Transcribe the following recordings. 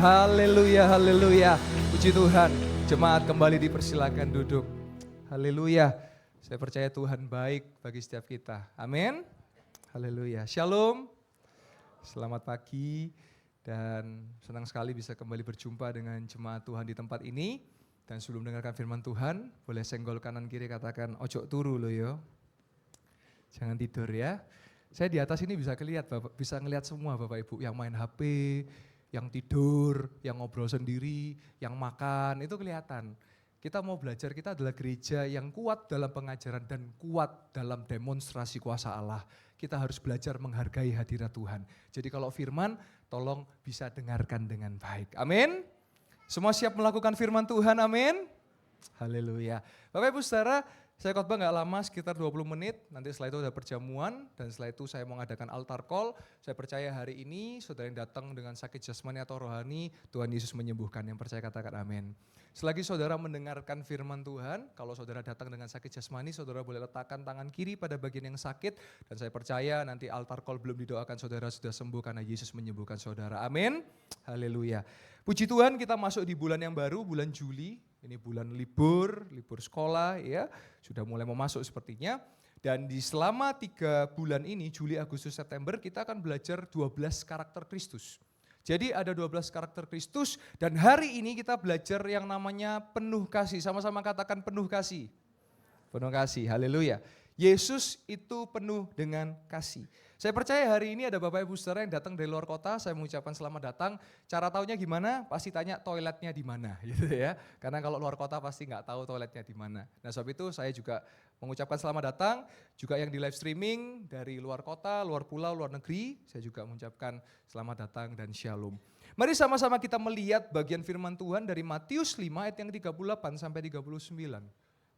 Haleluya, haleluya. Puji Tuhan. Jemaat kembali dipersilakan duduk. Haleluya. Saya percaya Tuhan baik bagi setiap kita. Amin. Haleluya. Shalom. Selamat pagi dan senang sekali bisa kembali berjumpa dengan jemaat Tuhan di tempat ini. Dan sebelum mendengarkan firman Tuhan, boleh senggol kanan kiri katakan ojo turu loh yo. Jangan tidur ya. Saya di atas ini bisa ngelihat semua Bapak Ibu yang main HP, yang tidur, yang ngobrol sendiri, yang makan, itu kelihatan. Kita mau belajar, kita adalah gereja yang kuat dalam pengajaran dan kuat dalam demonstrasi kuasa Allah. Kita harus belajar menghargai hadirat Tuhan. Jadi kalau firman, tolong bisa dengarkan dengan baik. Amin. Semua siap melakukan firman Tuhan, amin. Haleluya. Bapak Ibu Saudara, saya khotbah gak lama, sekitar 20 menit, nanti setelah itu ada perjamuan, dan setelah itu saya mau ngadakan altar call. Saya percaya hari ini saudara yang datang dengan sakit jasmani atau rohani, Tuhan Yesus menyembuhkan. Yang percaya katakan amin. Selagi saudara mendengarkan firman Tuhan, kalau saudara datang dengan sakit jasmani, saudara boleh letakkan tangan kiri pada bagian yang sakit, dan saya percaya nanti altar call belum didoakan saudara sudah sembuh karena Yesus menyembuhkan saudara. Amin. Haleluya. Puji Tuhan, kita masuk di bulan yang baru, bulan Juli. Ini bulan libur sekolah ya, sudah mulai mau masuk sepertinya. Dan di selama 3 bulan ini, Juli, Agustus, September, kita akan belajar 12 karakter Kristus. Jadi ada 12 karakter Kristus dan hari ini kita belajar yang namanya penuh kasih. Sama-sama katakan penuh kasih. Penuh kasih, haleluya. Yesus itu penuh dengan kasih. Saya percaya hari ini ada Bapak Ibu Saudara yang datang dari luar kota, saya mengucapkan selamat datang. Cara taunya gimana? Pasti tanya toiletnya di mana gitu ya. Karena kalau luar kota pasti nggak tahu toiletnya di mana. Nah sebab itu saya juga mengucapkan selamat datang, juga yang di live streaming dari luar kota, luar pulau, luar negeri, saya juga mengucapkan selamat datang dan shalom. Mari sama-sama kita melihat bagian firman Tuhan dari Matius 5 ayat yang 38 sampai 39.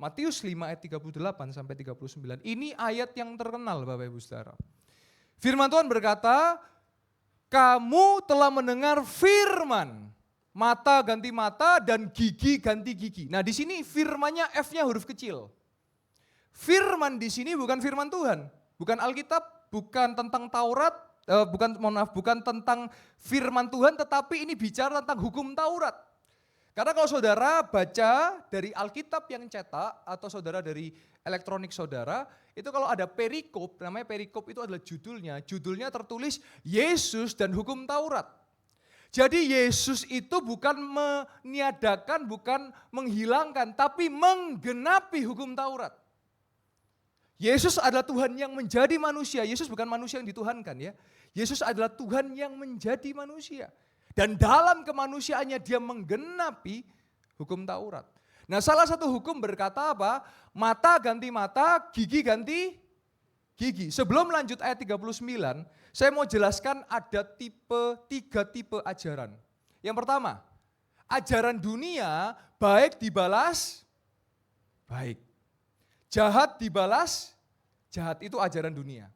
Matius 5 ayat 38 sampai 39. Ini ayat yang terkenal Bapak Ibu Saudara. Firman Tuhan berkata, kamu telah mendengar firman, mata ganti mata dan gigi ganti gigi. Nah di sini firmannya F-nya huruf kecil. Firman di sini bukan firman Tuhan, bukan Alkitab, bukan tentang Taurat, bukan tentang firman Tuhan, tetapi ini bicara tentang hukum Taurat. Karena kalau saudara baca dari Alkitab yang cetak atau saudara dari elektronik saudara, itu kalau ada perikop, namanya perikop itu adalah judulnya tertulis Yesus dan hukum Taurat. Jadi Yesus itu bukan meniadakan, bukan menghilangkan, tapi menggenapi hukum Taurat. Yesus adalah Tuhan yang menjadi manusia, Yesus bukan manusia yang dituhankan ya. Yesus adalah Tuhan yang menjadi manusia. Dan dalam kemanusiaannya dia menggenapi hukum Taurat. Nah salah satu hukum berkata apa? Mata ganti mata, gigi ganti gigi. Sebelum lanjut ayat 39, saya mau jelaskan ada 3 tipe ajaran. Yang pertama, ajaran dunia baik dibalas baik. Jahat dibalas jahat, itu ajaran dunia.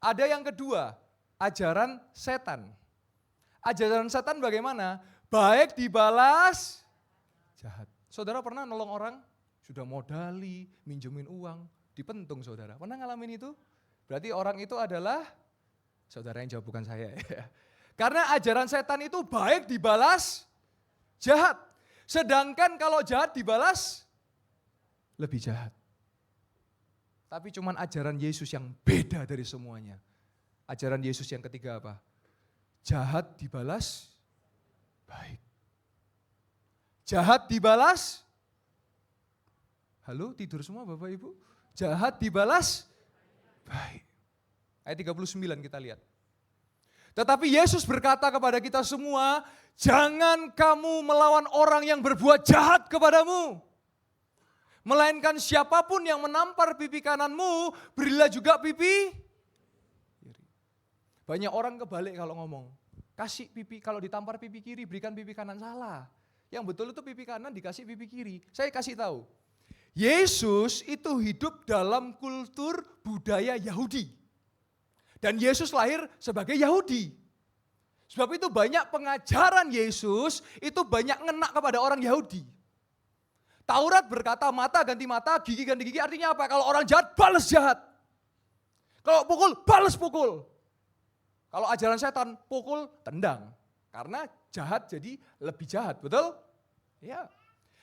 Ada yang kedua, ajaran setan. Ajaran setan bagaimana? Baik dibalas jahat. Saudara pernah nolong orang? Sudah modali, minjemin uang, dipentung saudara. Pernah ngalamin itu? Berarti orang itu adalah, saudara yang jawab bukan saya ya. Karena ajaran setan itu baik dibalas jahat. Sedangkan kalau jahat dibalas lebih jahat. Tapi cuman ajaran Yesus yang beda dari semuanya. Ajaran Yesus yang ketiga apa? Jahat dibalas baik. Jahat dibalas, halo tidur semua Bapak Ibu? Jahat dibalas baik. Ayat 39 kita lihat. Tetapi Yesus berkata kepada kita semua, jangan kamu melawan orang yang berbuat jahat kepadamu. Melainkan siapapun yang menampar pipi kananmu, berilah juga pipi kiri. Banyak orang kebalik kalau ngomong. Kasih pipi, kalau ditampar pipi kiri, berikan pipi kanan, salah. Yang betul itu pipi kanan dikasih pipi kiri. Saya kasih tahu. Yesus itu hidup dalam kultur budaya Yahudi. Dan Yesus lahir sebagai Yahudi. Sebab itu banyak pengajaran Yesus itu banyak ngena kepada orang Yahudi. Taurat berkata mata ganti mata, gigi ganti gigi, artinya apa? Kalau orang jahat, balas jahat. Kalau pukul, balas pukul. Kalau ajaran setan, pukul, tendang. Karena jahat jadi lebih jahat, betul? Ya.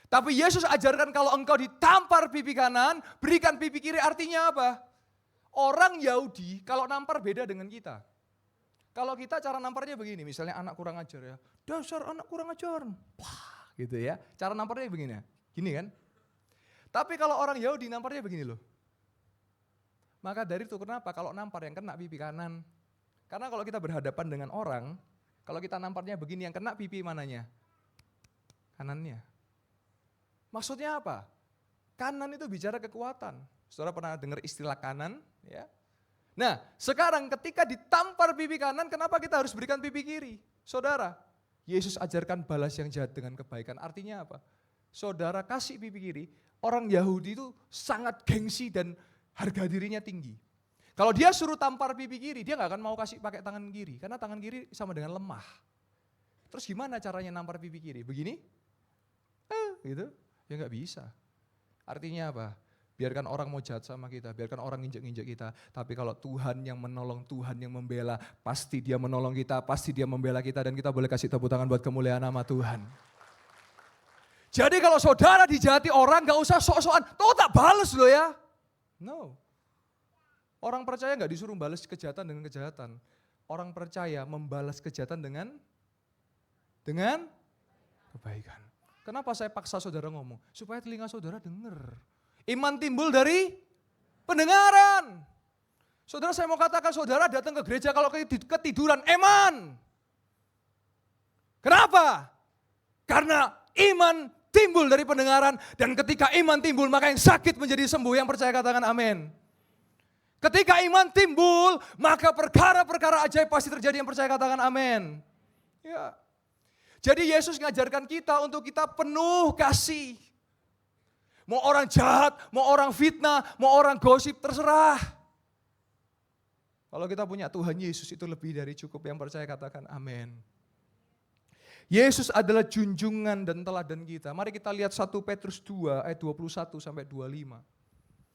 Tapi Yesus ajarkan kalau engkau ditampar pipi kanan, berikan pipi kiri, artinya apa? Orang Yahudi kalau nampar beda dengan kita. Kalau kita cara namparnya begini, misalnya anak kurang ajar ya, dasar anak kurang ajar, wah, gitu ya. Cara namparnya begini ya, gini kan. Tapi kalau orang Yahudi namparnya begini loh. Maka dari itu kenapa kalau nampar yang kena pipi kanan? Karena kalau kita berhadapan dengan orang, kalau kita namparnya begini, yang kena pipi mananya? Kanannya. Maksudnya apa? Kanan itu bicara kekuatan. Saudara pernah dengar istilah kanan? Ya. Nah, sekarang ketika ditampar pipi kanan, kenapa kita harus berikan pipi kiri? Saudara, Yesus ajarkan balas yang jahat dengan kebaikan. Artinya apa? Saudara kasih pipi kiri, orang Yahudi itu sangat gengsi dan harga dirinya tinggi. Kalau dia suruh tampar pipi kiri, dia gak akan mau kasih pakai tangan kiri, karena tangan kiri sama dengan lemah. Terus gimana caranya nampar pipi kiri? Begini? Gitu? Ya gak bisa. Artinya apa? Biarkan orang mau jahat sama kita, biarkan orang nginjek-nginjek kita. Tapi kalau Tuhan yang menolong, Tuhan yang membela, pasti dia menolong kita, pasti dia membela kita. Dan kita boleh kasih tepuk tangan buat kemuliaan nama Tuhan. Jadi kalau saudara dijahati orang, gak usah sok-sokan, toh tak bales loh ya. No. Orang percaya gak disuruh balas kejahatan dengan kejahatan. Orang percaya membalas kejahatan dengan kebaikan. Kenapa saya paksa saudara ngomong? Supaya telinga saudara dengar. Iman timbul dari pendengaran. Saudara, saya mau katakan saudara datang ke gereja kalau ketiduran, iman. Kenapa? Karena iman timbul dari pendengaran, dan ketika iman timbul maka yang sakit menjadi sembuh. Yang percaya katakan amin. Ketika iman timbul maka perkara-perkara ajaib pasti terjadi. Yang percaya katakan amin. Ya. Jadi Yesus ngajarkan kita untuk kita penuh kasih. Mau orang jahat, mau orang fitnah, mau orang gosip, terserah. Kalau kita punya Tuhan Yesus itu lebih dari cukup. Yang percaya katakan amin. Yesus adalah junjungan dan teladan kita. Mari kita lihat 1 Petrus 2 ayat 21 sampai 25.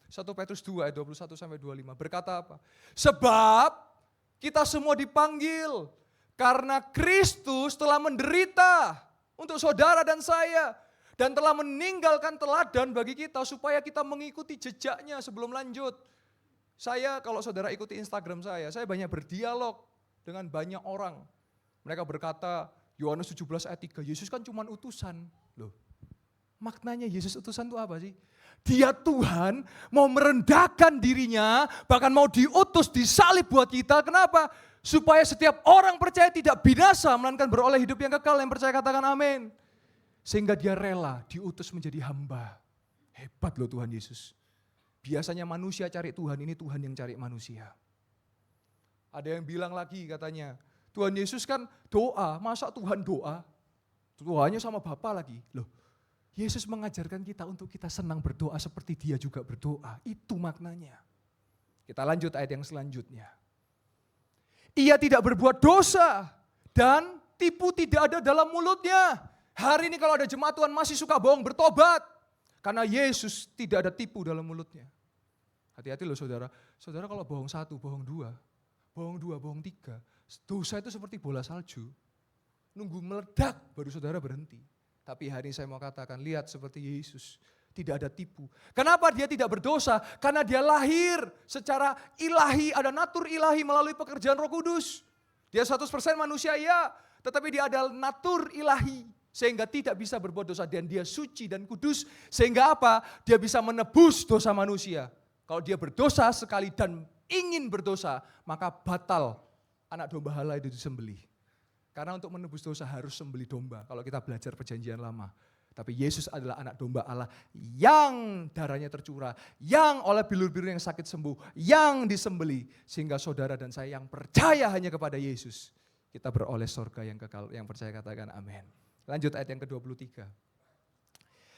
1 Petrus 2 ayat 21 sampai 25 berkata apa? Sebab kita semua dipanggil karena Kristus telah menderita untuk saudara dan saya. Dan telah meninggalkan teladan bagi kita supaya kita mengikuti jejaknya sebelum lanjut. Saya kalau saudara ikuti Instagram saya banyak berdialog dengan banyak orang. Mereka berkata, Yohanes 17 ayat 3, Yesus kan cuma utusan. Loh, maknanya Yesus utusan itu apa sih? Dia Tuhan mau merendahkan dirinya, bahkan mau diutus, disalib buat kita. Kenapa? Supaya setiap orang percaya tidak binasa, melainkan beroleh hidup yang kekal. Yang percaya katakan amin. Sehingga dia rela diutus menjadi hamba. Hebat loh Tuhan Yesus. Biasanya manusia cari Tuhan, ini Tuhan yang cari manusia. Ada yang bilang lagi katanya, Tuhan Yesus kan doa, masa Tuhan doa? Doanya sama Bapa lagi. Loh, Yesus mengajarkan kita untuk kita senang berdoa seperti dia juga berdoa. Itu maknanya. Kita lanjut ayat yang selanjutnya. Ia tidak berbuat dosa dan tipu tidak ada dalam mulutnya. Hari ini kalau ada jemaat Tuhan masih suka bohong, bertobat. Karena Yesus tidak ada tipu dalam mulutnya. Hati-hati loh saudara. Saudara kalau bohong 1, bohong 2, bohong 3. Dosa itu seperti bola salju. Nunggu meledak baru saudara berhenti. Tapi hari ini saya mau katakan, lihat seperti Yesus. Tidak ada tipu. Kenapa dia tidak berdosa? Karena dia lahir secara ilahi, ada natur ilahi melalui pekerjaan Roh Kudus. Dia 100% manusia ya, tetapi dia ada natur ilahi. Sehingga tidak bisa berbuat dosa dan dia suci dan kudus. Sehingga apa? Dia bisa menebus dosa manusia. Kalau dia berdosa sekali dan ingin berdosa, maka batal anak domba Allah itu disembelih. Karena untuk menebus dosa harus sembelih domba. Kalau kita belajar perjanjian lama. Tapi Yesus adalah anak domba Allah yang darahnya tercurah, yang oleh bilur-bilur yang sakit sembuh, yang disembelih. Sehingga saudara dan saya yang percaya hanya kepada Yesus, kita beroleh surga yang kekal. Yang percaya katakan amin. Lanjut ayat yang ke-23.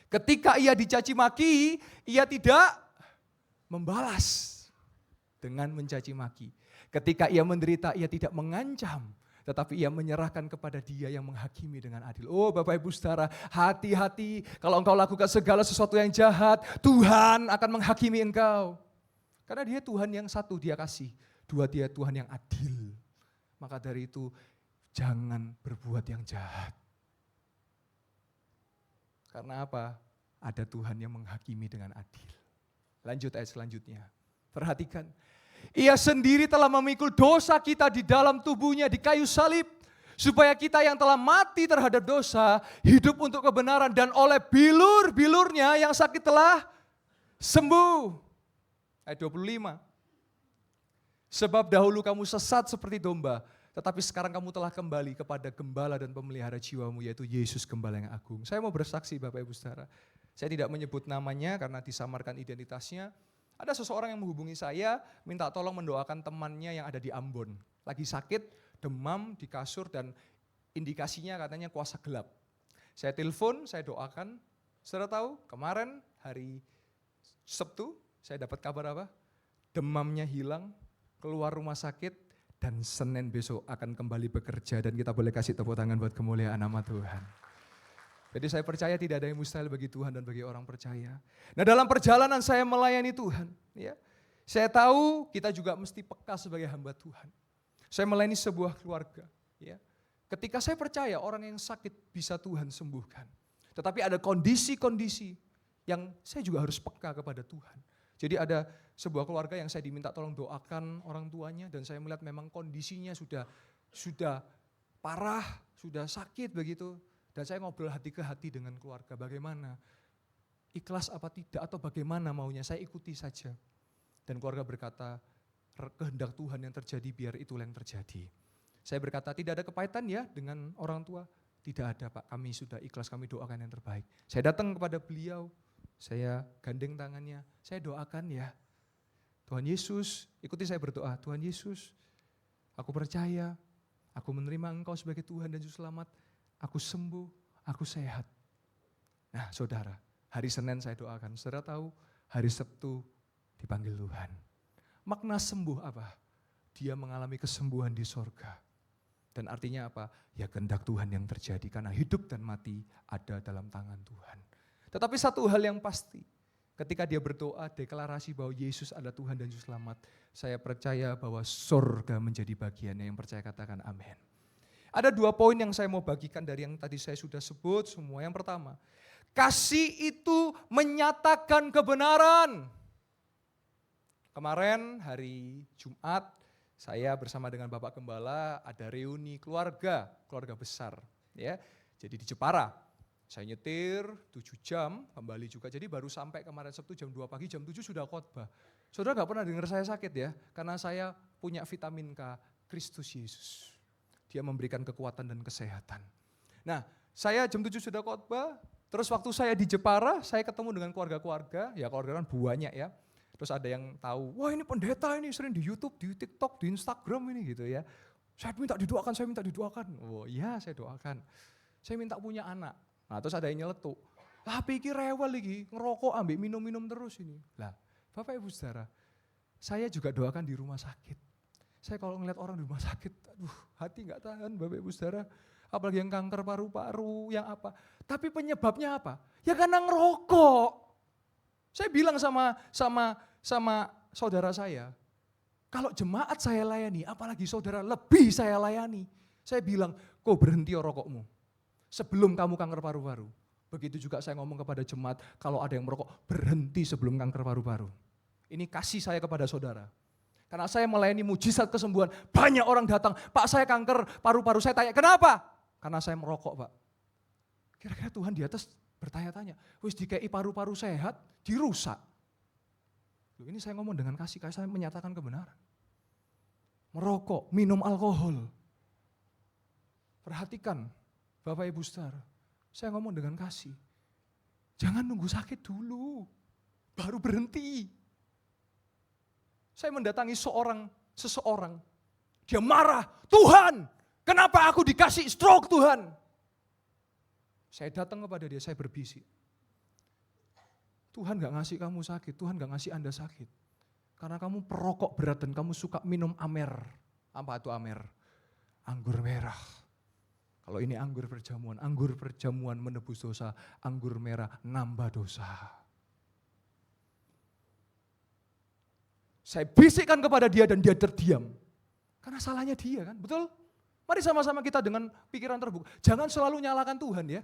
Ketika ia dicaci maki, ia tidak membalas dengan mencaci maki. Ketika ia menderita, ia tidak mengancam, tetapi ia menyerahkan kepada Dia yang menghakimi dengan adil. Oh Bapak Ibu Saudara, hati-hati kalau engkau lakukan segala sesuatu yang jahat, Tuhan akan menghakimi engkau. Karena Dia Tuhan yang satu, Dia kasih. Dua, Dia Tuhan yang adil. Maka dari itu, jangan berbuat yang jahat. Karena apa? Ada Tuhan yang menghakimi dengan adil. Lanjut ayat selanjutnya. Perhatikan. Ia sendiri telah memikul dosa kita di dalam tubuhnya di kayu salib. Supaya kita yang telah mati terhadap dosa, hidup untuk kebenaran. Dan oleh bilur-bilurnya yang sakit telah sembuh. Ayat 25. Sebab dahulu kamu sesat seperti domba, tetapi sekarang kamu telah kembali kepada gembala dan pemelihara jiwamu, yaitu Yesus Gembala yang agung. Saya mau bersaksi Bapak Ibu Saudara. Saya tidak menyebut namanya karena disamarkan identitasnya. Ada seseorang yang menghubungi saya, minta tolong mendoakan temannya yang ada di Ambon. Lagi sakit, demam di kasur dan indikasinya katanya kuasa gelap. Saya telepon, saya doakan. Saudara tahu kemarin hari Sabtu saya dapat kabar apa? Demamnya hilang, keluar rumah sakit, dan Senin besok akan kembali bekerja dan kita boleh kasih tepuk tangan buat kemuliaan nama Tuhan. Jadi saya percaya tidak ada yang mustahil bagi Tuhan dan bagi orang percaya. Nah dalam perjalanan saya melayani Tuhan, ya, saya tahu kita juga mesti peka sebagai hamba Tuhan. Saya melayani sebuah keluarga. Ya. Ketika saya percaya orang yang sakit bisa Tuhan sembuhkan. Tetapi ada kondisi-kondisi yang saya juga harus peka kepada Tuhan. Jadi ada sebuah keluarga yang saya diminta tolong doakan orang tuanya dan saya melihat memang kondisinya sudah parah, sudah sakit begitu. Dan saya ngobrol hati ke hati dengan keluarga, bagaimana, ikhlas apa tidak atau bagaimana maunya, saya ikuti saja. Dan keluarga berkata, kehendak Tuhan yang terjadi biar itulah yang terjadi. Saya berkata, tidak ada kepahitan ya dengan orang tua? Tidak ada Pak, kami sudah ikhlas, kami doakan yang terbaik. Saya datang kepada beliau, saya gandeng tangannya, saya doakan ya. Tuhan Yesus, ikuti saya berdoa, Tuhan Yesus, aku percaya, aku menerima Engkau sebagai Tuhan dan Juru Selamat, aku sembuh, aku sehat. Nah saudara, hari Senin saya doakan, saudara tahu hari Sabtu dipanggil Tuhan. Makna sembuh apa? Dia mengalami kesembuhan di sorga. Dan artinya apa? Ya kehendak Tuhan yang terjadi karena hidup dan mati ada dalam tangan Tuhan. Tetapi satu hal yang pasti, ketika dia berdoa deklarasi bahwa Yesus adalah Tuhan dan Juru Selamat, saya percaya bahwa sorga menjadi bagiannya, yang percaya katakan amin. Ada 2 poin yang saya mau bagikan dari yang tadi saya sudah sebut semua. Yang pertama, kasih itu menyatakan kebenaran. Kemarin hari Jumat, saya bersama dengan Bapak Gembala ada reuni keluarga besar. Ya. Jadi di Jepara, saya nyetir 7 jam, kembali juga. Jadi baru sampai kemarin Sabtu jam 2 pagi, jam 7 sudah khotbah. Saudara gak pernah dengar saya sakit ya, karena saya punya vitamin K, Kristus Yesus. Dia memberikan kekuatan dan kesehatan. Nah, saya jam 7 sudah khotbah, terus waktu saya di Jepara, saya ketemu dengan keluarga-keluarga, ya keluarga kan banyak ya. Terus ada yang tahu, wah ini pendeta ini sering di YouTube, di TikTok, di Instagram ini gitu ya. Saya minta didoakan. Oh iya saya doakan. Saya minta punya anak. Nah terus ada yang nyeletuk, lah pikir rewel lagi, ngerokok ambil minum-minum terus ini. Lah Bapak Ibu Saudara, saya juga doakan di rumah sakit. Saya kalau ngeliat orang di rumah sakit, aduh hati gak tahan Bapak Ibu Saudara. Apalagi yang kanker paru-paru, yang apa. Tapi penyebabnya apa? Ya karena ngerokok. Saya bilang sama saudara saya, kalau jemaat saya layani, apalagi saudara lebih saya layani. Saya bilang, kok berhenti rokokmu. Sebelum kamu kanker paru-paru. Begitu juga saya ngomong kepada jemaat, kalau ada yang merokok, berhenti sebelum kanker paru-paru. Ini kasih saya kepada saudara. Karena saya melayani mujizat kesembuhan, banyak orang datang, Pak saya kanker paru-paru, saya tanya, kenapa? Karena saya merokok Pak. Kira-kira Tuhan di atas bertanya-tanya, wis dikei paru-paru sehat, dirusak. Loh, ini saya ngomong dengan kasih saya menyatakan kebenaran. Merokok, minum alkohol. Perhatikan Bapak Ibu Saudara, saya ngomong dengan kasih. Jangan nunggu sakit dulu, baru berhenti. Saya mendatangi seseorang, dia marah, Tuhan, kenapa aku dikasih stroke Tuhan? Saya datang kepada dia, saya berbisik. Tuhan gak ngasih kamu sakit, Tuhan gak ngasih Anda sakit. Karena kamu perokok berat dan kamu suka minum amer. Apa itu amer? Anggur merah. Kalau ini anggur perjamuan menebus dosa, anggur merah nambah dosa. Saya bisikkan kepada dia dan dia terdiam. Karena salahnya dia kan, betul? Mari sama-sama kita dengan pikiran terbuka. Jangan selalu nyalakan Tuhan ya.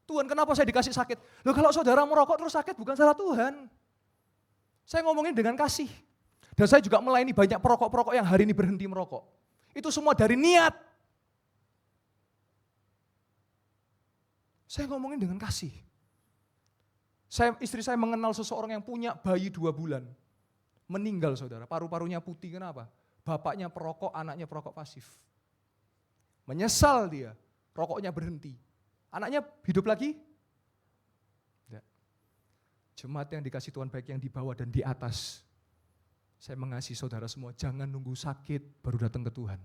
Tuhan kenapa saya dikasih sakit? Loh kalau saudara merokok terus sakit bukan salah Tuhan. Saya ngomongin dengan kasih. Dan saya juga melayani banyak perokok-perokok yang hari ini berhenti merokok. Itu semua dari niat. Saya ngomongin dengan kasih. Istri saya mengenal seseorang yang punya bayi 2 bulan. Meninggal saudara, paru-parunya putih, kenapa? Bapaknya perokok, anaknya perokok pasif. Menyesal dia, rokoknya berhenti. Anaknya hidup lagi? Tidak. Jemaat yang dikasih Tuhan baik yang di bawah dan di atas. Saya mengasihi saudara semua, jangan nunggu sakit baru datang ke Tuhan.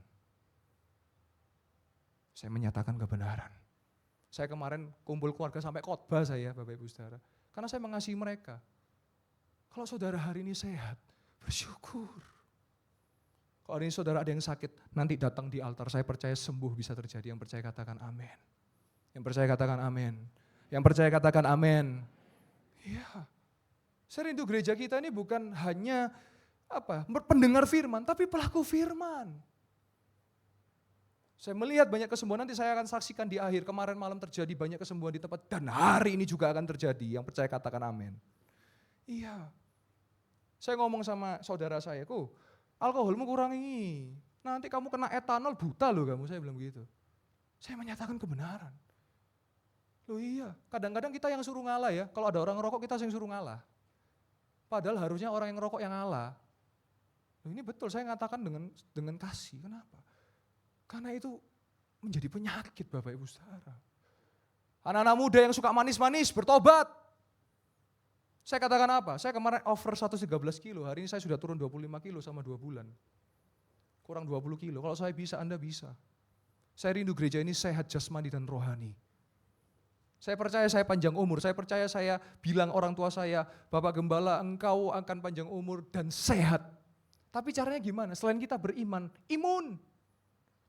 Saya menyatakan kebenaran. Saya kemarin kumpul keluarga sampai khotbah saya, Bapak Ibu Saudara. Karena saya mengasihi mereka. Kalau saudara hari ini sehat, bersyukur. Kalau hari ini saudara ada yang sakit, nanti datang di altar, saya percaya sembuh bisa terjadi. Yang percaya katakan amin. Yang percaya katakan amin. Yang percaya katakan amin. Iya. Saya rindu gereja kita ini bukan hanya pendengar firman, tapi pelaku firman. Saya melihat banyak kesembuhan, nanti saya akan saksikan di akhir. Kemarin malam terjadi banyak kesembuhan di tempat, dan hari ini juga akan terjadi. Yang percaya katakan amin. Iya. Saya ngomong sama saudara saya, alkoholmu kurangi. Nanti kamu kena etanol, buta loh kamu, saya bilang begitu. Saya menyatakan kebenaran. Loh iya, kadang-kadang kita yang suruh ngalah ya. Kalau ada orang ngerokok kita yang suruh ngalah. Padahal harusnya orang yang ngerokok yang ngalah. Loh ini betul, saya ngatakan dengan kasih. Kenapa? Karena itu menjadi penyakit Bapak Ibu Saudara. Anak-anak muda yang suka manis-manis bertobat. Saya katakan apa? Saya kemarin over 113 kilo, hari ini saya sudah turun 25 kilo sama 2 bulan. Kurang 20 kilo, kalau saya bisa, Anda bisa. Saya rindu gereja ini sehat jasmani dan rohani. Saya percaya saya panjang umur, saya percaya saya bilang orang tua saya, Bapak Gembala engkau akan panjang umur dan sehat. Tapi caranya gimana? Selain kita beriman, imun.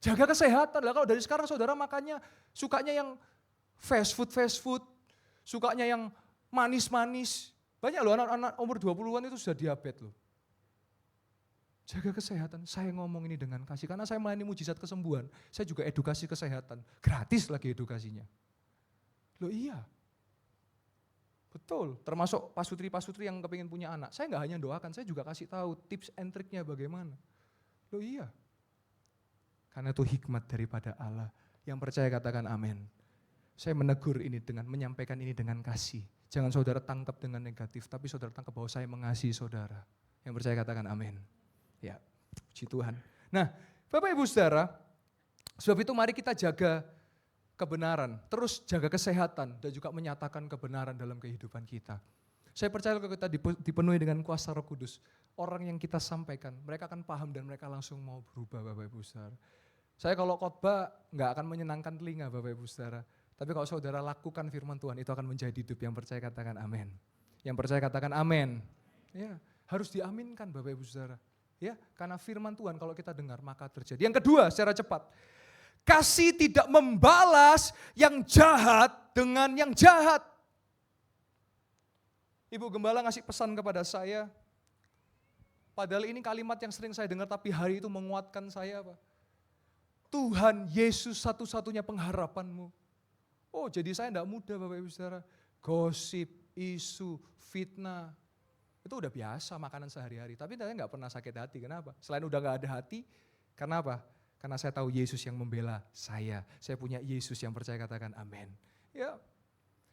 Jaga kesehatan. Lah kalau dari sekarang saudara makannya sukanya yang fast food, sukanya yang manis-manis. Banyak loh anak-anak umur 20-an itu sudah diabetes loh. Jaga kesehatan, saya ngomong ini dengan kasih. Karena saya melayani mujizat kesembuhan, saya juga edukasi kesehatan. Gratis lagi edukasinya. Loh iya. Betul, termasuk pasutri-pasutri yang kepingin punya anak. Saya nggak hanya doakan, saya juga kasih tahu tips and triknya bagaimana. Loh iya. Karena itu hikmat daripada Allah. Yang percaya katakan amin. Saya menegur ini dengan menyampaikan ini dengan kasih. Jangan saudara tangkap dengan negatif, tapi saudara tangkap bahwa saya mengasihi saudara. Yang percaya katakan amin. Ya, puji Tuhan. Nah, Bapak Ibu Saudara, sebab itu mari kita jaga kebenaran, terus jaga kesehatan dan juga menyatakan kebenaran dalam kehidupan kita. Saya percaya kalau kita dipenuhi dengan kuasa Roh Kudus, orang yang kita sampaikan, mereka akan paham dan mereka langsung mau berubah Bapak Ibu Saudara. Saya kalau khotbah nggak akan menyenangkan telinga Bapak Ibu Saudara. Tapi kalau saudara lakukan firman Tuhan, itu akan menjadi hidup. Yang percaya katakan amin. Yang percaya katakan amin. Ya, harus diaminkan Bapak Ibu Saudara. Ya, karena firman Tuhan kalau kita dengar maka terjadi. Yang kedua, secara cepat. Kasih tidak membalas yang jahat dengan yang jahat. Ibu Gembala ngasih pesan kepada saya. Padahal ini kalimat yang sering saya dengar tapi hari itu menguatkan saya, Pak. Tuhan Yesus satu-satunya pengharapanmu. Oh, jadi saya enggak mudah Bapak Ibu Saudara. Gosip, isu, fitnah. Itu udah biasa makanan sehari-hari. Tapi saya enggak pernah sakit hati. Kenapa? Selain udah enggak ada hati, karena apa? Karena saya tahu Yesus yang membela saya. Saya punya Yesus yang percaya katakan amin. Ya,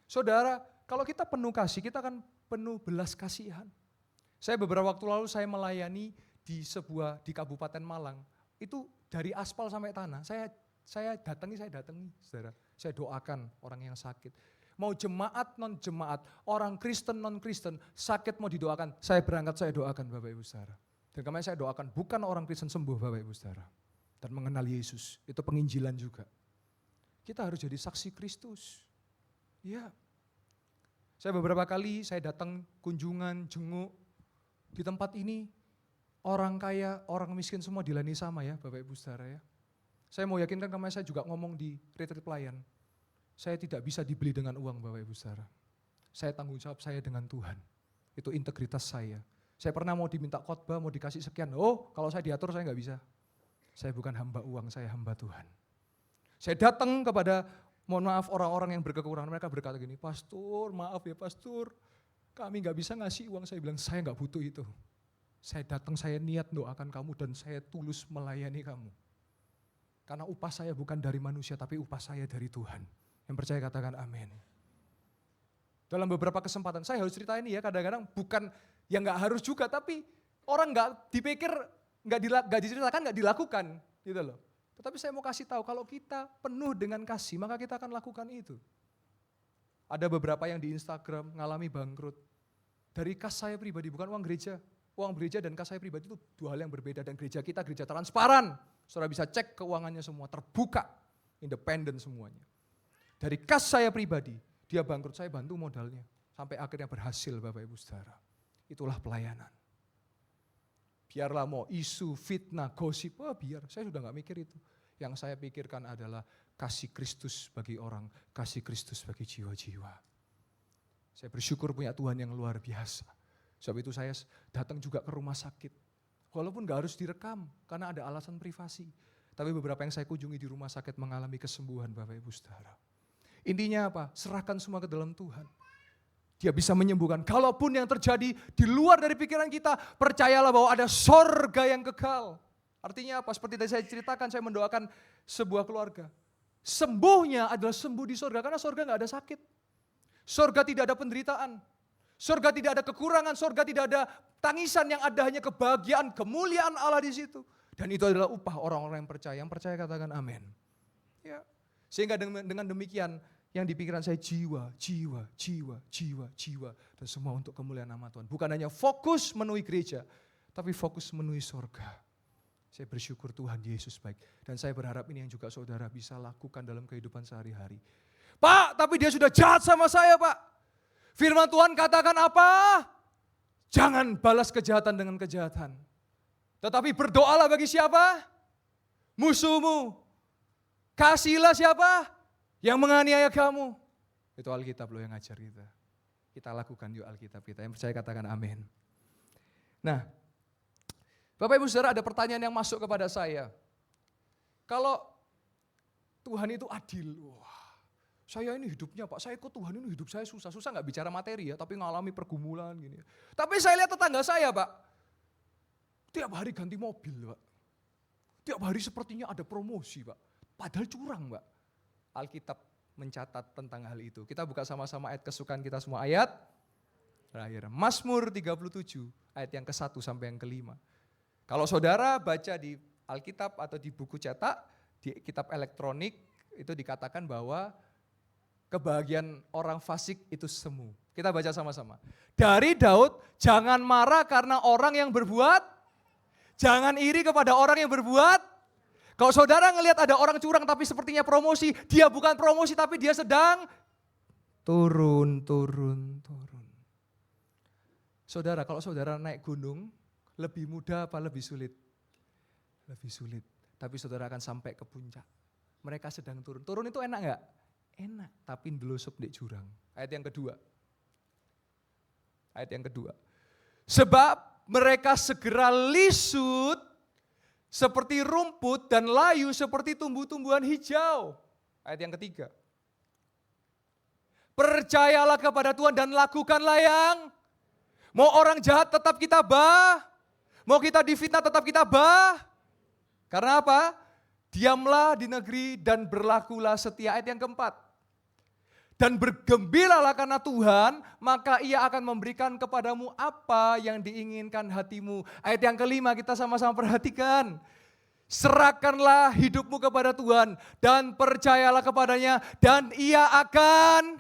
saudara, kalau kita penuh kasih, kita akan penuh belas kasihan. Saya beberapa waktu lalu saya melayani di Kabupaten Malang. Itu dari aspal sampai tanah. Saya datangi, saudara. Saya doakan orang yang sakit. Mau jemaat, non jemaat, orang Kristen, non Kristen, sakit mau didoakan. Saya berangkat, saya doakan Bapak Ibu Saudara. Dan kemarin saya doakan bukan orang Kristen sembuh Bapak Ibu Saudara. Dan mengenal Yesus, itu penginjilan juga. Kita harus jadi saksi Kristus. Ya. Saya beberapa kali saya datang kunjungan, jenguk. Di tempat ini orang kaya, orang miskin semua dilayani sama ya Bapak Ibu Saudara ya. Saya mau yakinkan kemarin saya juga ngomong di retreat pelayan. Saya tidak bisa dibeli dengan uang Bapak Ibu Saudara. Saya tanggung jawab saya dengan Tuhan. Itu integritas saya. Saya pernah mau diminta khotbah, mau dikasih sekian. Oh kalau saya diatur saya nggak bisa. Saya bukan hamba uang, saya hamba Tuhan. Saya datang kepada, mohon maaf, orang-orang yang berkekurangan, mereka berkata gini, pastor maaf ya pastor, kami gak bisa ngasih uang. Saya bilang, saya gak butuh itu. Saya datang, saya niat doakan kamu dan saya tulus melayani kamu. Karena upah saya bukan dari manusia, tapi upah saya dari Tuhan. Yang percaya katakan amin. Dalam beberapa kesempatan, saya harus cerita ini ya, kadang-kadang bukan, yang gak harus juga, tapi orang gak dipikir, gak diceritakan, gak dilakukan. Gitu loh. Tetapi saya mau kasih tahu, kalau kita penuh dengan kasih, maka kita akan lakukan itu. Ada beberapa yang di Instagram ngalami bangkrut. Dari kas saya pribadi, bukan uang gereja. Uang gereja dan kas saya pribadi itu dua hal yang berbeda. Dan gereja kita gereja transparan. Saudara bisa cek keuangannya semua, terbuka, independen semuanya. Dari kas saya pribadi, dia bangkrut, saya bantu modalnya. Sampai akhirnya berhasil Bapak Ibu Saudara. Itulah pelayanan. Biarlah mau isu, fitnah, gosip, biar, saya sudah gak mikir itu. Yang saya pikirkan adalah kasih Kristus bagi orang, kasih Kristus bagi jiwa-jiwa. Saya bersyukur punya Tuhan yang luar biasa. Sebab itu saya datang juga ke rumah sakit. Walaupun gak harus direkam, karena ada alasan privasi. Tapi beberapa yang saya kunjungi di rumah sakit mengalami kesembuhan Bapak Ibu Saudara. Intinya apa? Serahkan semua ke dalam Tuhan. Dia bisa menyembuhkan. Kalaupun yang terjadi di luar dari pikiran kita, percayalah bahwa ada sorga yang kekal. Artinya apa? Seperti tadi saya ceritakan, saya mendoakan sebuah keluarga. Sembuhnya adalah sembuh di sorga, karena sorga gak ada sakit. Sorga tidak ada penderitaan. Sorga tidak ada kekurangan, sorga tidak ada tangisan, yang ada hanya kebahagiaan, kemuliaan Allah di situ. Dan itu adalah upah orang-orang yang percaya. Yang percaya katakan amin. Ya. Sehingga dengan demikian, yang di pikiran saya jiwa. Dan semua untuk kemuliaan nama Tuhan. Bukan hanya fokus memenuhi gereja, tapi fokus memenuhi sorga. Saya bersyukur Tuhan Yesus baik. Dan saya berharap ini yang juga saudara bisa lakukan dalam kehidupan sehari-hari. Pak, tapi dia sudah jahat sama saya Pak. Firman Tuhan katakan apa? Jangan balas kejahatan dengan kejahatan. Tetapi berdoalah bagi siapa? Musuhmu. Kasihilah siapa? Yang menganiaya kamu. Itu Alkitab loh yang ngajar kita. Kita lakukan yuk Alkitab kita. Yang percaya katakan amin. Nah, Bapak Ibu Saudara, ada pertanyaan yang masuk kepada saya. Kalau Tuhan itu adil, wah, saya ini hidupnya Pak, saya ikut Tuhan ini hidup saya susah gak bicara materi ya, tapi ngalami pergumulan gini. Tapi saya lihat tetangga saya Pak, tiap hari ganti mobil Pak. Tiap hari sepertinya ada promosi Pak, padahal curang Pak. Alkitab mencatat tentang hal itu. Kita buka sama-sama ayat kesukaan kita semua, ayat terakhir. Mazmur 37, ayat yang ke-1 sampai yang ke-5. Kalau saudara baca di Alkitab atau di buku cetak, di kitab elektronik, itu dikatakan bahwa kebahagiaan orang fasik itu semu. Kita baca sama-sama. Dari Daud, jangan marah karena orang yang berbuat, jangan iri kepada orang yang berbuat. Kalau saudara ngelihat ada orang curang tapi sepertinya promosi, dia bukan promosi tapi dia sedang turun. Saudara, kalau saudara naik gunung, lebih mudah apa lebih sulit? Lebih sulit. Tapi saudara akan sampai ke puncak. Mereka sedang turun. Turun itu enak enggak? Enak, tapi ndelusup di jurang. Ayat yang kedua. Sebab mereka segera lisut seperti rumput dan layu seperti tumbuh-tumbuhan hijau. Ayat yang ketiga. Percayalah kepada Tuhan dan lakukanlah yang, mau orang jahat tetap kita mau kita difitnah tetap kita Karena apa? Diamlah di negeri dan berlakulah setia. Ayat yang keempat. Dan bergembiralah karena Tuhan, maka Ia akan memberikan kepadamu apa yang diinginkan hatimu. Ayat yang kelima kita sama-sama perhatikan. Serahkanlah hidupmu kepada Tuhan dan percayalah kepadanya dan Ia akan.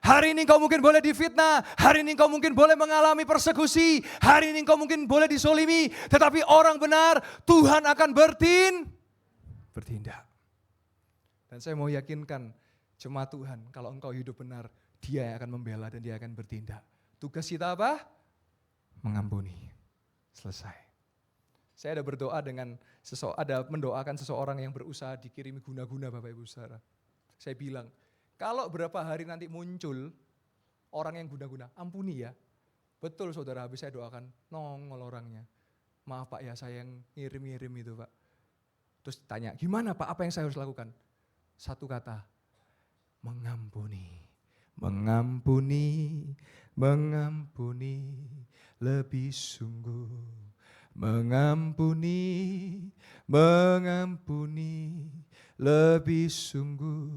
Hari ini kau mungkin boleh difitnah, hari ini kau mungkin boleh mengalami persekusi, hari ini kau mungkin boleh disolimi, tetapi orang benar Tuhan akan bertindak. Dan saya mau yakinkan jemaat Tuhan, kalau engkau hidup benar, Dia yang akan membela dan Dia akan bertindak. Tugas kita apa? Mengampuni. Selesai. Saya ada berdoa mendoakan seseorang yang berusaha dikirimi guna-guna Bapak Ibu Saudara. Saya bilang, kalau berapa hari nanti muncul orang yang guna-guna, ampuni ya. Betul saudara, habis saya doakan, nongol orangnya. Maaf Pak ya, saya yang ngirim-ngirim itu Pak. Terus tanya, gimana Pak, apa yang saya harus lakukan? Satu kata, mengampuni, mengampuni, mengampuni lebih sungguh. Mengampuni, mengampuni lebih sungguh.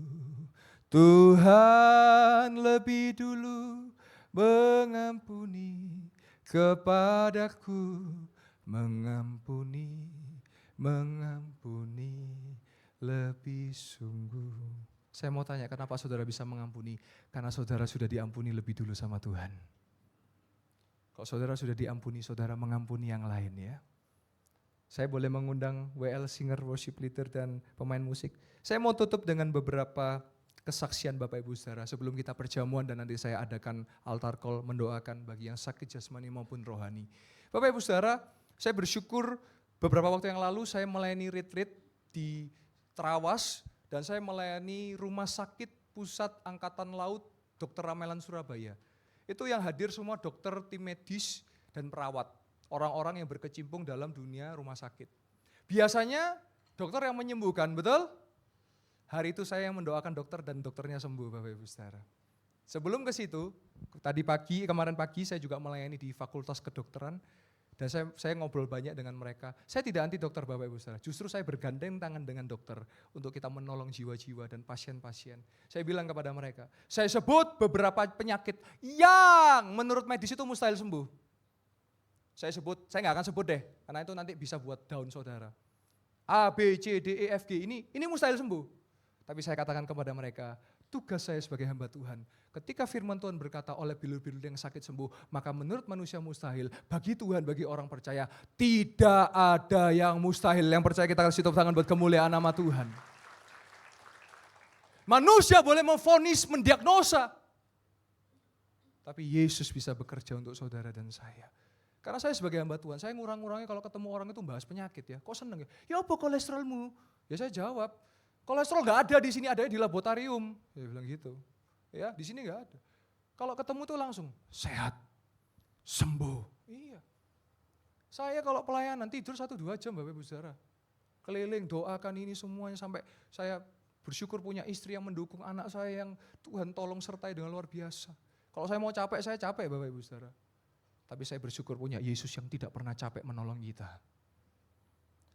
Tuhan lebih dulu mengampuni kepadaku. Mengampuni, mengampuni lebih sungguh. Saya mau tanya, kenapa saudara bisa mengampuni? Karena saudara sudah diampuni lebih dulu sama Tuhan. Kalau saudara sudah diampuni, saudara mengampuni yang lain ya. Saya boleh mengundang WL singer, worship leader, dan pemain musik. Saya mau tutup dengan beberapa kesaksian Bapak Ibu Saudara sebelum kita perjamuan dan nanti saya adakan altar call mendoakan bagi yang sakit jasmani maupun rohani. Bapak Ibu Saudara, saya bersyukur beberapa waktu yang lalu saya melayani retreat di Trawas dan saya melayani Rumah Sakit Pusat Angkatan Laut Dr. Ramelan Surabaya. Itu yang hadir semua dokter, tim medis, dan perawat. Orang-orang yang berkecimpung dalam dunia rumah sakit. Biasanya dokter yang menyembuhkan, betul? Hari itu saya yang mendoakan dokter dan dokternya sembuh Bapak Ibu Saudara. Sebelum ke situ, kemarin pagi saya juga melayani di Fakultas Kedokteran. Dan saya ngobrol banyak dengan mereka. Saya tidak anti dokter Bapak Ibu Saudara. Justru saya bergandeng tangan dengan dokter untuk kita menolong jiwa-jiwa dan pasien-pasien. Saya bilang kepada mereka, saya sebut beberapa penyakit yang menurut medis itu mustahil sembuh. Saya nggak akan sebut deh, karena itu nanti bisa buat down saudara. A, B, C, D, E, F, G ini mustahil sembuh. Tapi saya katakan kepada mereka, tugas saya sebagai hamba Tuhan, ketika firman Tuhan berkata oleh bilur-bilur yang sakit sembuh, maka menurut manusia mustahil, bagi Tuhan, bagi orang percaya, tidak ada yang mustahil. Yang percaya kita kasih tepuk tangan buat kemuliaan nama Tuhan. Manusia boleh memvonis, mendiagnosa, tapi Yesus bisa bekerja untuk saudara dan saya. Karena saya sebagai hamba Tuhan, saya ngurang-ngurangnya kalau ketemu orang itu bahas penyakit ya. Kok seneng ya? Ya apa kolesterolmu? Ya saya jawab, kolesterol nggak ada di sini, ada di laboratorium. Saya bilang gitu. Ya, di sini nggak ada. Kalau ketemu tuh langsung sehat, sembuh. Iya. Saya kalau pelayanan tidur 1-2 jam Bapak Ibu Saudara. Keliling doakan ini semuanya sampai saya bersyukur punya istri yang mendukung anak saya yang Tuhan tolong sertai dengan luar biasa. Kalau saya mau capek, saya capek Bapak Ibu Saudara. Tapi saya bersyukur punya Yesus yang tidak pernah capek menolong kita.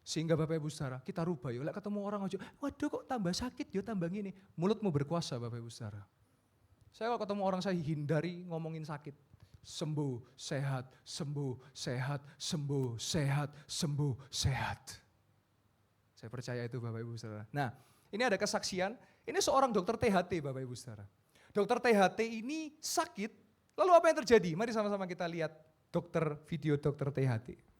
Sehingga Bapak Ibu Saudara, kita rubah ya. Ketemu orang aja, waduh kok tambah sakit ya, tambah gini. Mulutmu berkuasa Bapak Ibu Saudara. Saya kalau ketemu orang saya hindari ngomongin sakit. Sembuh, sehat, sembuh, sehat, sembuh, sehat, sembuh, sehat. Saya percaya itu Bapak Ibu Saudara. Nah, ini ada kesaksian, ini seorang dokter THT Bapak Ibu Saudara. Dokter THT ini sakit, lalu apa yang terjadi? Mari sama-sama kita lihat video dokter THT.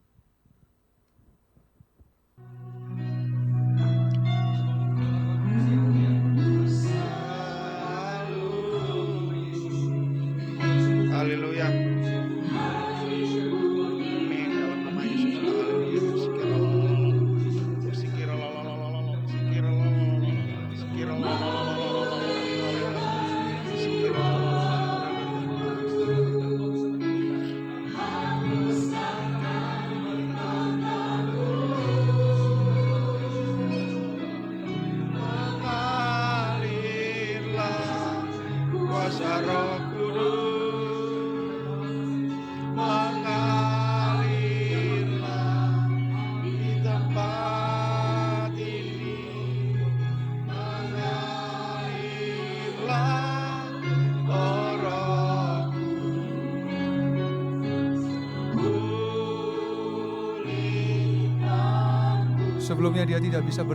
Haleluya. Amin. Dalam nama Yesus. Sebelumnya dia tidak bisa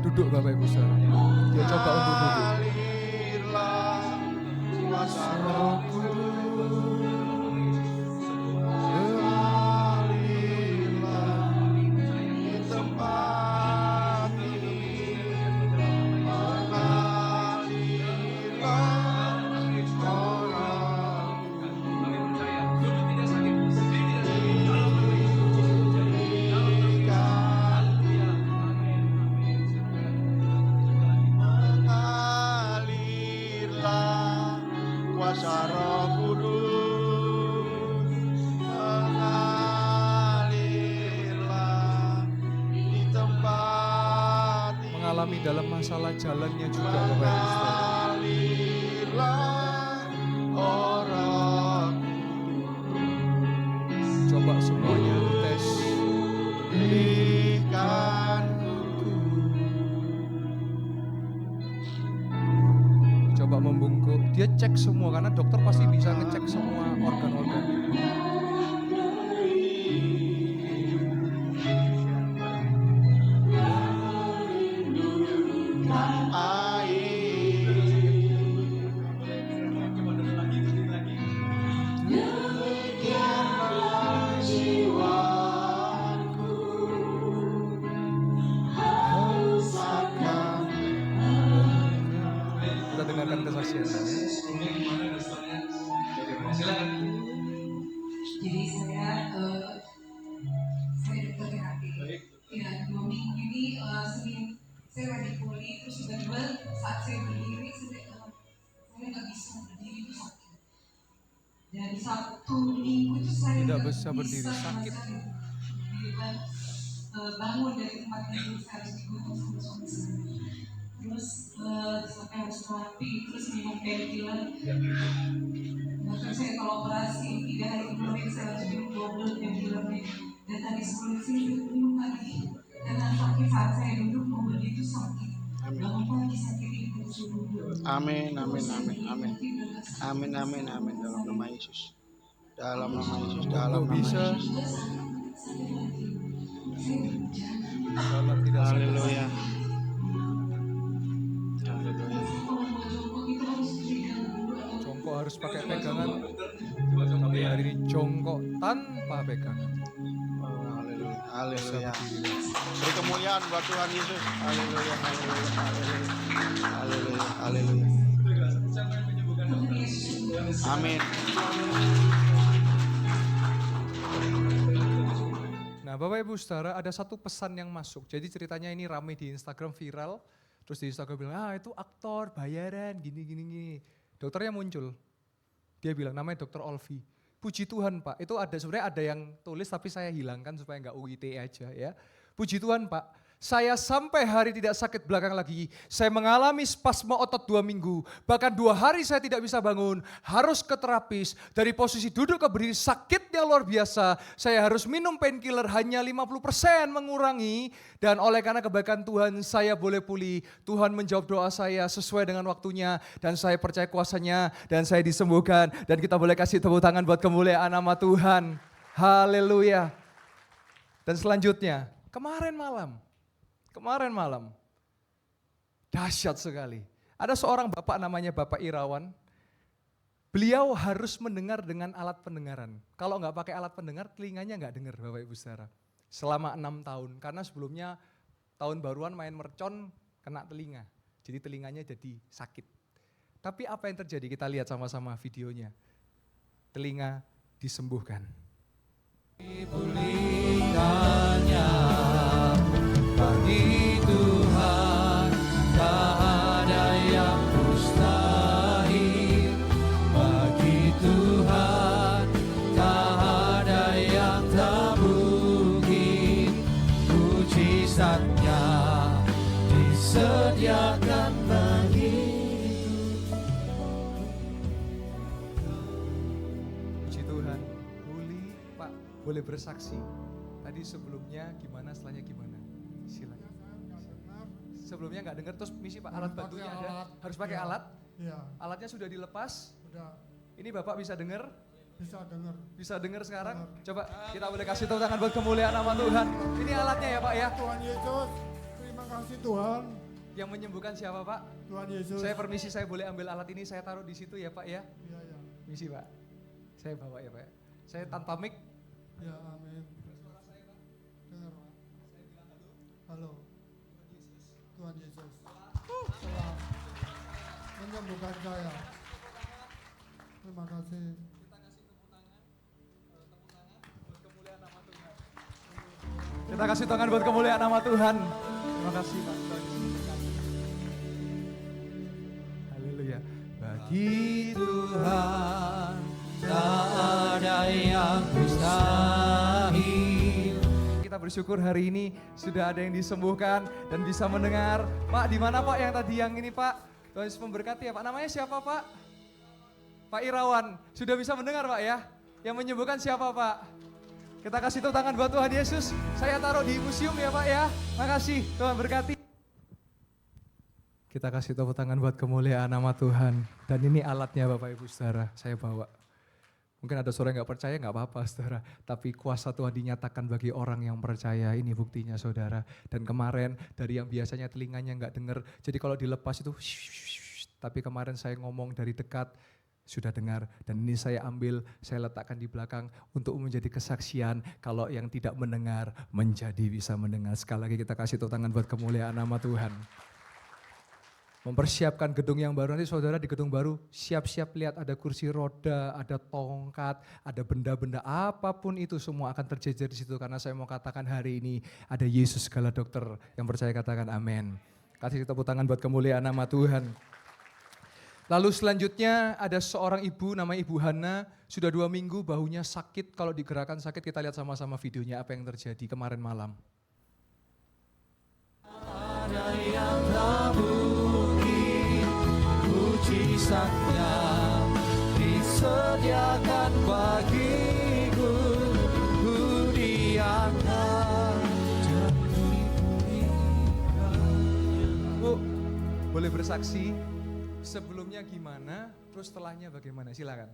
duduk Bapak Ibu Saudara. Dia coba untuk duduk. dalam masalah jalannya juga Bapak Ibu Saudara. Coba semuanya dites. Coba membungkuk, dia cek semua karena dokter pasti bisa ngecek semua organ-organ. Kita dengarkan kesaksian. Jadi saya dokter terapi. Ya, 2 minggu ini Senin saya lagi pulih, terus tiba-tiba saat saya berdiri saya nggak bisa berdiri, itu sakit. Dan Sabtu Minggu itu saya Tidak bisa berdiri, sakit. Bangun dari tempat tidur saya harus digotong sama suami saya. Terus sampai harus terapi, terus minum painkiller. Bahkan saya kalau operasi 3 hari kemudian saya harus minum double painkillernya. Dan tadi sebelum sini minum lagi. Karena sakit saat saya duduk mau berdiri itu sakit. Bangun pagi sakit itu duduk. Amin, amin, amin, amin. Amin, amin, amin. Dalam nama Yesus. Dalam nama Yesus. Dalam nama Bisa. Yesus. Salah tidak sadar. Haleluya. Haleluya. Jongkok harus pakai pegangan. Tapi hari ini jongkok tanpa pegangan. Oh, haleluya. Haleluya. Bisa berdiri. Beri kemuliaan buat Tuhan Yesus. Haleluya. Haleluya. Haleluya. Haleluya. Amin. Nah Bapak Ibu Saudara, ada satu pesan yang masuk. Jadi ceritanya ini rame di Instagram, viral. Terus di Instagram bilang, itu aktor, bayaran, gini. Dokternya muncul. Dia bilang, namanya Dokter Olvi. Puji Tuhan Pak, itu ada sebenarnya ada yang tulis tapi saya hilangkan supaya nggak UIT aja ya. Puji Tuhan Pak, saya sampai hari tidak sakit belakang lagi. Saya mengalami spasme otot 2 minggu. Bahkan 2 hari saya tidak bisa bangun. Harus ke terapis. Dari posisi duduk ke berdiri sakitnya luar biasa. Saya harus minum painkiller hanya 50% mengurangi. Dan oleh karena kebaikan Tuhan saya boleh pulih. Tuhan menjawab doa saya sesuai dengan waktunya. Dan saya percaya kuasanya dan saya disembuhkan. Dan kita boleh kasih tepuk tangan buat kemuliaan nama Tuhan. Haleluya. Dan selanjutnya, kemarin malam, dahsyat sekali. Ada seorang bapak namanya Bapak Irawan. Beliau harus mendengar dengan alat pendengaran. Kalau nggak pakai alat pendengar, telinganya nggak dengar Bapak Ibu Saudara. Selama 6 tahun, karena sebelumnya tahun baruan main mercon kena telinga. Jadi telinganya jadi sakit. Tapi apa yang terjadi? Kita lihat sama-sama videonya. Telinga disembuhkan. Dipulihkannya bagi Tuhan tak ada yang mustahil, bagi Tuhan tak ada yang tak mungkin, mujizatnya disediakan bagi. Puji Tuhan, pulih Pak, boleh bersaksi. Tadi sebelumnya gimana, setelahnya gimana? Silakan. Sebelumnya nggak dengar, terus misi Pak, alat bantunya ada? Harus pakai alat? Iya, Alatnya sudah dilepas? udah Ini Bapak bisa dengar? bisa dengar. Bisa dengar sekarang? Coba kita boleh kasih tepuk tangan buat kemuliaan nama Tuhan. Ini alatnya ya Pak ya? Tuhan Yesus, terima kasih Tuhan. Yang menyembuhkan siapa Pak? Tuhan Yesus. Saya permisi, saya boleh ambil alat ini, saya taruh di situ ya Pak ya? Iya, ya. Misi Pak, saya bawa ya Pak ya. Saya tanpa mic. Ya, amin. Dengar, Pak. Halo. Tuhan Yesus. Telah menyembuhkan saya. Terima kasih. Kita kasih tangan buat kemuliaan nama Tuhan. Terima kasih Pak. Haleluya. Bagi Tuhan tak ada yang mustahil. Kita bersyukur hari ini sudah ada yang disembuhkan dan bisa mendengar. Pak, di mana Pak yang tadi yang ini Pak? Tuhan Yesus memberkati ya Pak. Namanya siapa Pak? Pak Irawan. Sudah bisa mendengar Pak ya? Yang menyembuhkan siapa Pak? Kita kasih tepuk tangan buat Tuhan Yesus. Saya taruh di museum ya Pak ya. Makasih, Tuhan berkati. Kita kasih tepuk tangan buat kemuliaan nama Tuhan. Dan ini alatnya Bapak Ibu Saudara, saya bawa. Mungkin ada saudara yang gak percaya, gak apa-apa saudara. Tapi kuasa Tuhan dinyatakan bagi orang yang percaya, ini buktinya saudara. Dan kemarin dari yang biasanya telinganya gak dengar, jadi kalau dilepas itu tapi kemarin saya ngomong dari dekat, sudah dengar. Dan ini saya ambil, saya letakkan di belakang untuk menjadi kesaksian. Kalau yang tidak mendengar, menjadi bisa mendengar. Sekali lagi kita kasih tepuk tangan buat kemuliaan nama Tuhan. Mempersiapkan gedung yang baru, nanti saudara di gedung baru siap-siap lihat ada kursi roda, ada tongkat, ada benda-benda apapun itu semua akan terjejer di situ. Karena saya mau katakan hari ini ada Yesus segala dokter, yang percaya katakan amin. Kasih tepuk tangan buat kemuliaan nama Tuhan. Lalu selanjutnya ada seorang ibu namanya Ibu Hana, sudah 2 minggu bahunya sakit, kalau digerakkan sakit. Kita lihat sama-sama videonya apa yang terjadi kemarin malam. Ada yang mujizatnya disediakan bagiku, ku diangkat dan diberikan. Bu, boleh bersaksi sebelumnya gimana, terus setelahnya bagaimana? Silakan.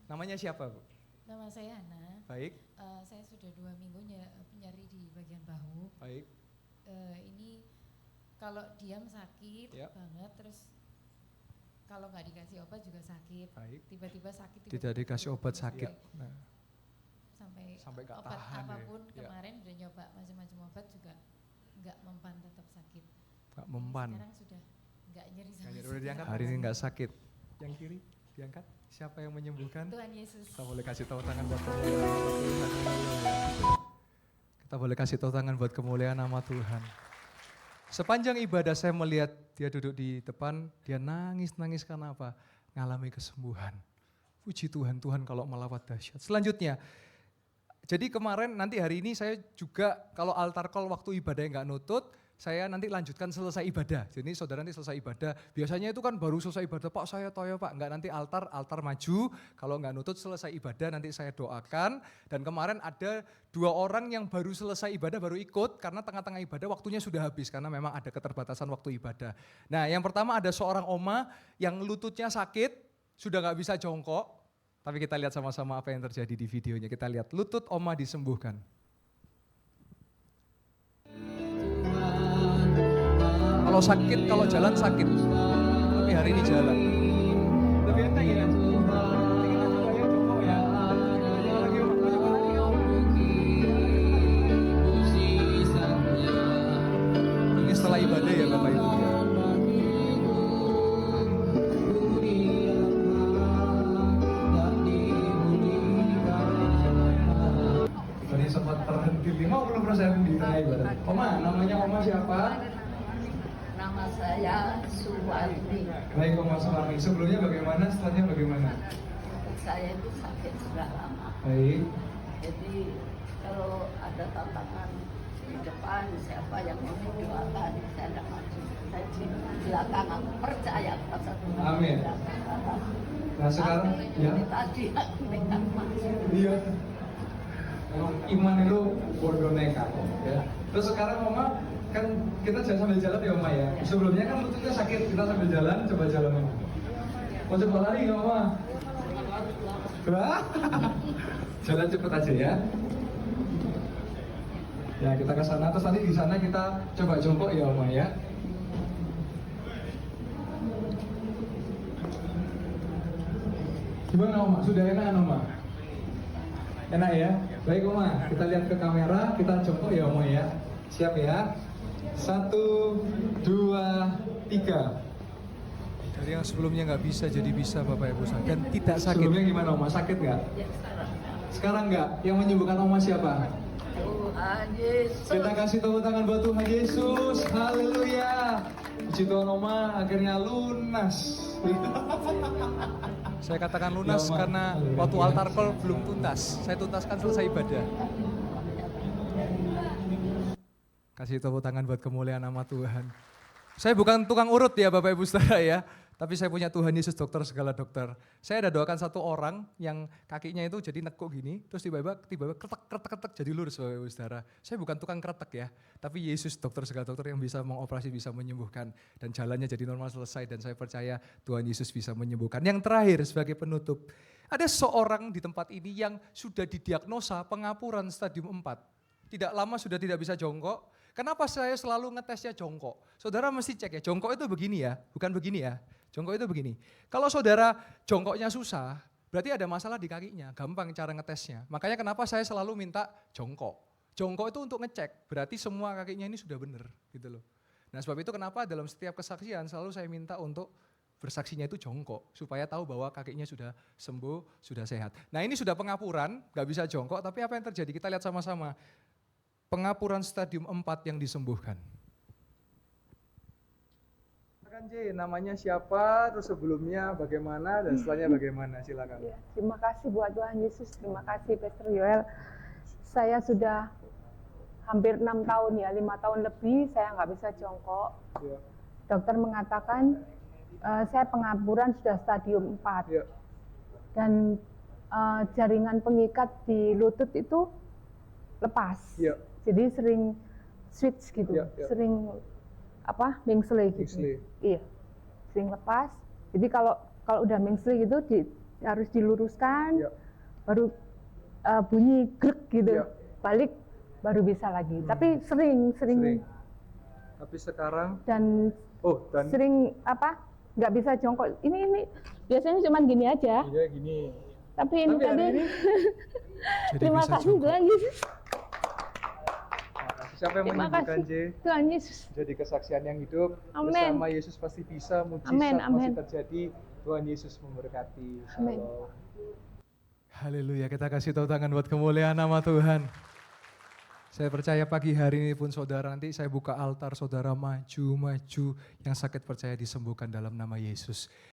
Namanya siapa Bu? Nama saya Hana. Baik. Saya sudah 2 minggu nyari di bagian bahu. Baik. Ini kalau diam sakit banget, terus kalau nggak dikasih obat juga sakit. Baik. Tiba-tiba sakit. Tidak dikasih obat sakit. Nah. Sampai gak obat tahan apapun ya. kemarin udah nyoba macam-macam obat juga nggak mempan, tetap sakit. Gak mempan. Sekarang sudah nggak nyeri sama sekali. Udah diangkat. Hari ini nggak sakit. Yang kiri diangkat. Siapa yang menyembuhkan? Tuhan Yesus. Kita boleh kasih tepuk tangan buat kemuliaan. Kita boleh kasih tepuk tangan buat kemuliaan nama Tuhan. Sepanjang ibadah saya melihat dia duduk di depan, dia nangis karena apa? Ngalami kesembuhan. Puji Tuhan, Tuhan kalau melawat dahsyat. Selanjutnya, jadi kemarin nanti hari ini saya juga kalau altar call waktu ibadah nggak nutut, saya nanti lanjutkan selesai ibadah. Jadi saudara nanti selesai ibadah, biasanya itu kan baru selesai ibadah, Pak saya toyo Pak, enggak, nanti altar maju, kalau enggak nutut selesai ibadah nanti saya doakan. Dan kemarin ada 2 orang yang baru selesai ibadah, baru ikut karena tengah-tengah ibadah waktunya sudah habis karena memang ada keterbatasan waktu ibadah. Nah yang pertama ada seorang oma yang lututnya sakit, sudah enggak bisa jongkok, tapi kita lihat sama-sama apa yang terjadi di videonya. Kita lihat lutut oma disembuhkan. Kalau sakit, kalau jalan sakit. Tapi hari ini jalan. Lebih enteng ya? Ini setelah ibadah ya Bapak Ibu ya. Tadi sempat terhenti 50% di tengah ibadah. Oma, namanya Oma siapa? Nama saya Suwarni. Baik Oma Suwarni, sebelumnya bagaimana, setelahnya bagaimana? Saya itu sakit sudah lama. Baik. Jadi kalau ada tantangan di depan, siapa yang mau mendoakan, saya tidak maju. Saya di belakang, aku percaya kepada Tuhan. Amin. Nah sekarang, ya. Tadi aku nekat maju. Iya. Emang iman itu bodoh nekat ya. Terus sekarang Oma kan kita jangan sambil jalan ya Oma ya. Sebelumnya kan lututnya sakit, kita sambil jalan, coba jalan Oma. Mau coba lari nggak Oma? Jalan cepet aja ya. Ya kita ke sana, terus nanti di sana kita coba jongkok ya Oma ya. Gimana Oma? Sudah enak Oma? Enak ya? Baik Oma, kita lihat ke kamera, kita jongkok ya Oma ya. Siap ya? 1, 2, 3. Dari yang sebelumnya nggak bisa jadi bisa Bapak Ibu dan tidak sakit. Sebelumnya gimana Oma? Sakit nggak? Ya, Sekarang nggak? Yang menyembuhkan Oma siapa? Tuhan Yesus. Kita kasih tepuk tangan buat Tuhan Yesus. Haleluya. Puji Tuhan Oma akhirnya lunas. Saya katakan lunas ya, karena waktu altar call belum tuntas. Saya tuntaskan selesai ibadah. Kasih tepuk tangan buat kemuliaan nama Tuhan. Saya bukan tukang urut ya Bapak Ibu Saudara ya. Tapi saya punya Tuhan Yesus dokter segala dokter. Saya ada doakan satu orang yang kakinya itu jadi nekuk gini. Terus tiba-tiba kretek jadi lurus Bapak Ibu Saudara. Saya bukan tukang kretek ya. Tapi Yesus dokter segala dokter yang bisa mengoperasi, bisa menyembuhkan. Dan jalannya jadi normal selesai. Dan saya percaya Tuhan Yesus bisa menyembuhkan. Yang terakhir sebagai penutup. Ada seorang di tempat ini yang sudah didiagnosa pengapuran stadium 4. Tidak lama sudah tidak bisa jongkok. Kenapa saya selalu ngetesnya jongkok? Saudara mesti cek ya, jongkok itu begini ya, bukan begini ya. Jongkok itu begini. Kalau saudara jongkoknya susah, berarti ada masalah di kakinya, gampang cara ngetesnya. Makanya kenapa saya selalu minta jongkok. Jongkok itu untuk ngecek, berarti semua kakinya ini sudah benar gitu loh. Nah sebab itu kenapa dalam setiap kesaksian selalu saya minta untuk bersaksinya itu jongkok, supaya tahu bahwa kakinya sudah sembuh, sudah sehat. Nah ini sudah pengapuran, gak bisa jongkok, tapi apa yang terjadi? Kita lihat sama-sama. Pengapuran stadium 4 yang disembuhkan. J, namanya siapa, terus sebelumnya bagaimana, dan setelahnya bagaimana, silakan. Ya, terima kasih buat Tuhan Yesus, terima kasih Pastor Yoel. Saya sudah hampir 6 tahun ya, 5 tahun lebih saya nggak bisa jongkok. Ya. Dokter mengatakan saya pengapuran sudah stadium 4. Ya. Dan jaringan pengikat di lutut itu lepas. Ya. Jadi sering switch gitu, sering mengsle gitu. Iya, sering lepas. Jadi kalau udah mengsle gitu harus diluruskan, baru bunyi grek gitu, balik baru bisa lagi. Tapi sering. Tapi sekarang dan sering nggak bisa jongkok. Ini biasanya cuma gini aja. Iya gini. Tapi ini tadi. Terima kasih Tuhan Yesus. Siapa yang menyembuhkan J? Tuhan Yesus. Jadi kesaksian yang hidup. Amen. Bersama Yesus pasti bisa, mujizat masih terjadi. Tuhan Yesus memberkati. Amin. Haleluya, kita kasih tepuk tangan buat kemuliaan nama Tuhan. Saya percaya pagi hari ini pun saudara, nanti saya buka altar, saudara maju, yang sakit percaya disembuhkan dalam nama Yesus.